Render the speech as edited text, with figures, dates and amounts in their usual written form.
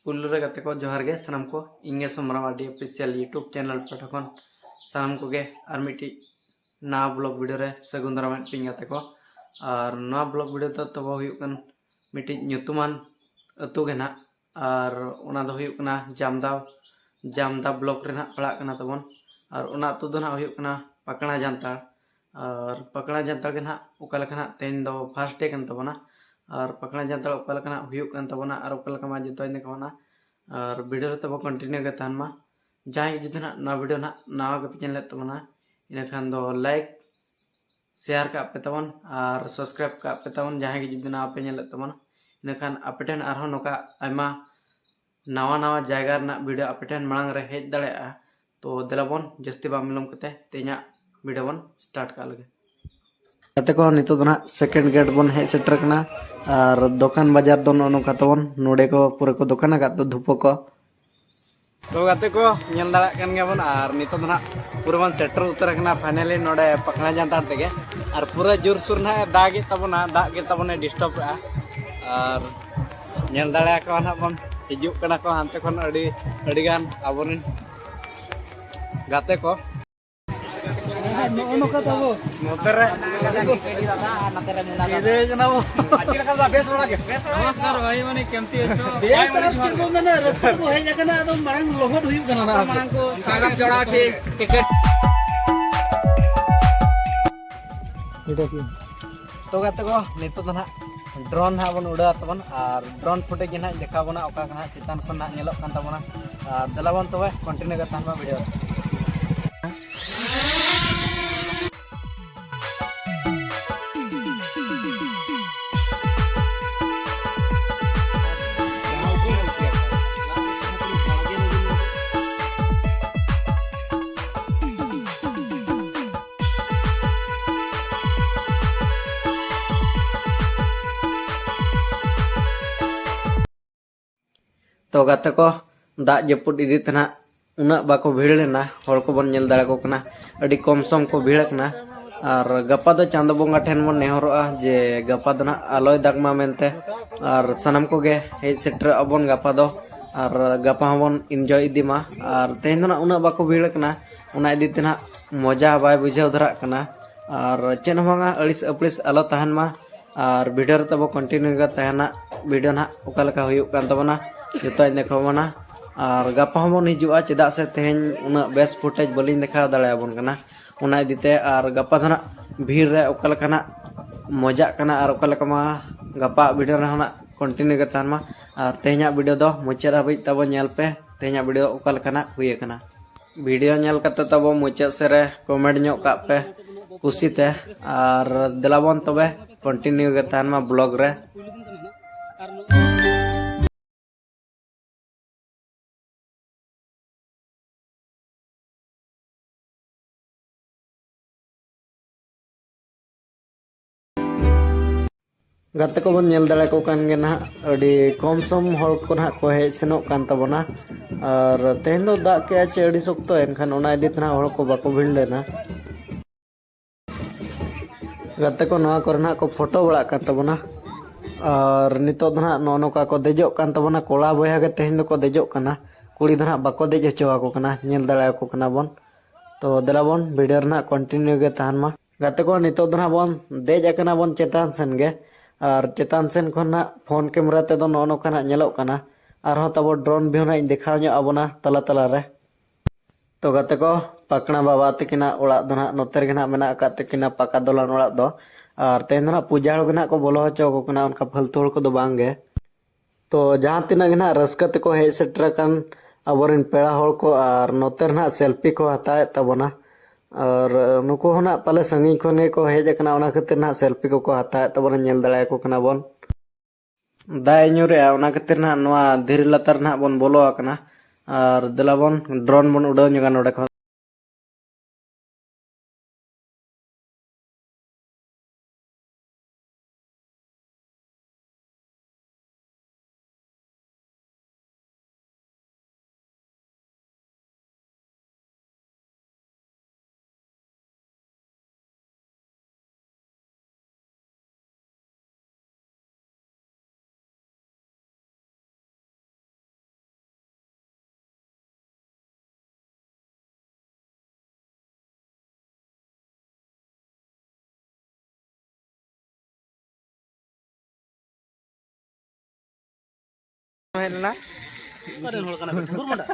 पुलु रे गाते को जोहार गे सनम को इंगे समरावाडी ऑफिशियल यूट्यूब चैनल पठकन सनम को गे और मिट्टी ना ब्लॉग वीडियो रे सगुन दाराम पिंग गाते को और ना ब्लॉग वीडियो तो तब हुयुकन मिट्टी ᱧᱩᱛᱩᱢᱟᱱ अतु गे ना और ओना दो हुयुकना जामदा ब्लॉक रे ना पड़ा कना तबन और ओना अतु दो ना हुयुकना पकड़ा जानता और पकड़ा जानता के ना ओका लेखा तेन दो फर्स्ट डे कन तबना और पकड़ा जानता ओका लेखा हुयुक कन तबना और ओका लेखा मा जतो ने कहना और वीडियो तब कंटिन्यू के तहन मा जहां जुदी ना नवा वीडियो ना नवा के चैनल तबना इन खान दो लाइक शेयर का पे तबन और सब्सक्राइब का पे तबन जहां जुदी नवा पे नेल तबना इन खान अपेटेन आरो नोका आयमा नवा नवा जगह ना वीडियो अपेटेन मांग रे हेज दाड़ेया तो देलाबन जस्ती बा मिलम कते तेना वीडियो बन स्टार्ट का लगे कते को नितो दना सेकंड गेट बन हेज सेटर कना और दुकान बाजार दो नोका तबन नोडे को पूरे को दुकान का तो धुपो को तो गाते को नेल दाड़ा कन गबन और नितो दना पूरे बन सेटर उतर कना फाइनली नोडे पकड़ा जानता तेगे और पूरा जोर सुर ना दागे तबने डिस्टर्ब और नेल दाड़ा को ना बन हिजुक कना को हानते खन अड़ी गान आबोरिन गाते को नोका तबो मोतरे इदे कना वो अच्छी लगा बेस वाला के नमस्कार भाई माने केमती एसो बेस अच्छी को मने रस्ता को हे जकना एकदम मांग लोहट हुई कना ना मांग को स्वागत जोड़ा छे टिकट तो गाते को नितो तो ना ड्रोन ना बन उड़ा तबन और ड्रोन फुटेज ना देखा बना ओका कना चितान खन ना नेलो कान तबना और दलाबन तबे कंटिन्यू करतान बा वीडियो तो गाते को दाग जपुद इदी तना उना बाको भीड़ लेना हर को बन नेल दाड़ा को कना अडी कम सम को भीड़ कना और गपा दो चांदो बोंगा ठेन मन नेहरोआ जे गपा दो ना आलोय दागमा मेनते और सनम को गे हे सेटर अबन गपा दो और गपा हबन एंजॉय इदीमा और तेन ना उना बाको भीड़ कना उना इदी तना मजा बाय बुझाव धरा कना और चेन होंगा अड़िस अपलिस आलो तहन मा और वीडियो रे तब कंटिन्यू गा तहना वीडियो ना ओका लेका हुयुक कान तबना जो देखना और गपा हम हजुआ चेदा से तेहन उना बेस फुटेज बलिन देखा दाड़ाबन कना उना इदीते और गपा दना भीड़ रे ओका लेकाना मजा कना और ओका लेका मा गपा वीडियो रे हना कंटिन्यू के तहन मा और तेहना वीडियो दो मुचाद हाबि तब नेल पे तेहना वीडियो ओका लेकाना हुई कना वीडियो नेल कते तब मुचाद से रे कमेंट ᱧᱚᱜ का पे खुशीते और देलाबन तबे कंटिन्यू के तहन मा ब्लॉग रे गाते को बन नेल दाड़ा को कान गे ना अडी कम सम हर को ना को हे सेनो कान तबना और तेहन दो दाग के आचे अडी सख्तो एनखान ओना इदी तना हर को बाको भिड़ लेना गाते को नवा को ना को फोटो बड़ा कान तबना और नितो दना नोका को देजो कान तबना कोड़ा बया के तेहन दो को देजो कना कुड़ी दना बाको देज हचवा को कना नेल दाड़ा को कना बन तो देला बन वीडियो ना कंटिन्यू के तहन मा गाते को नितो दना बन देज कना बन चेतान सन गे और चेतान सेन खना फोन कैमरा ते दो नोका नेलो कना और तब ड्रोन भी ना देखा आबना तला तला रे तो गाते को पकड़ा बाबा तकिना ओड़ा दो ना नोते गे ना मेना का तकिना पका दलान ओड़ा दो और तेहन ना पूजा हड़ गे को बोलो हचो को कना उनका फालतू हड़ को दो बांगे तो जहां तिना गे ना रस्का ते को हेज सेटर कान अबरिन पेड़ा हड़ को और नोते ना सेल्फी को हताए तबना और नुको होना पाले संगी खने को हेज कना ओना खातिर ना सेल्फी को हताए तबना नेल दाड़ा को कना बन दाय ᱧᱩᱨᱮ ओना खातिर ना नवा धीरे लतार ना बन बोलो कना और देलाबन ड्रोन बन उड़ाव ᱧᱚᱜᱟ नोडे खन हेलना ᱚᱠᱟᱨᱮᱱ ᱦᱚᱲ ᱠᱟᱱᱟ ᱯᱮ ᱴᱷᱟᱹᱠᱩᱨ ᱢᱟᱰᱟ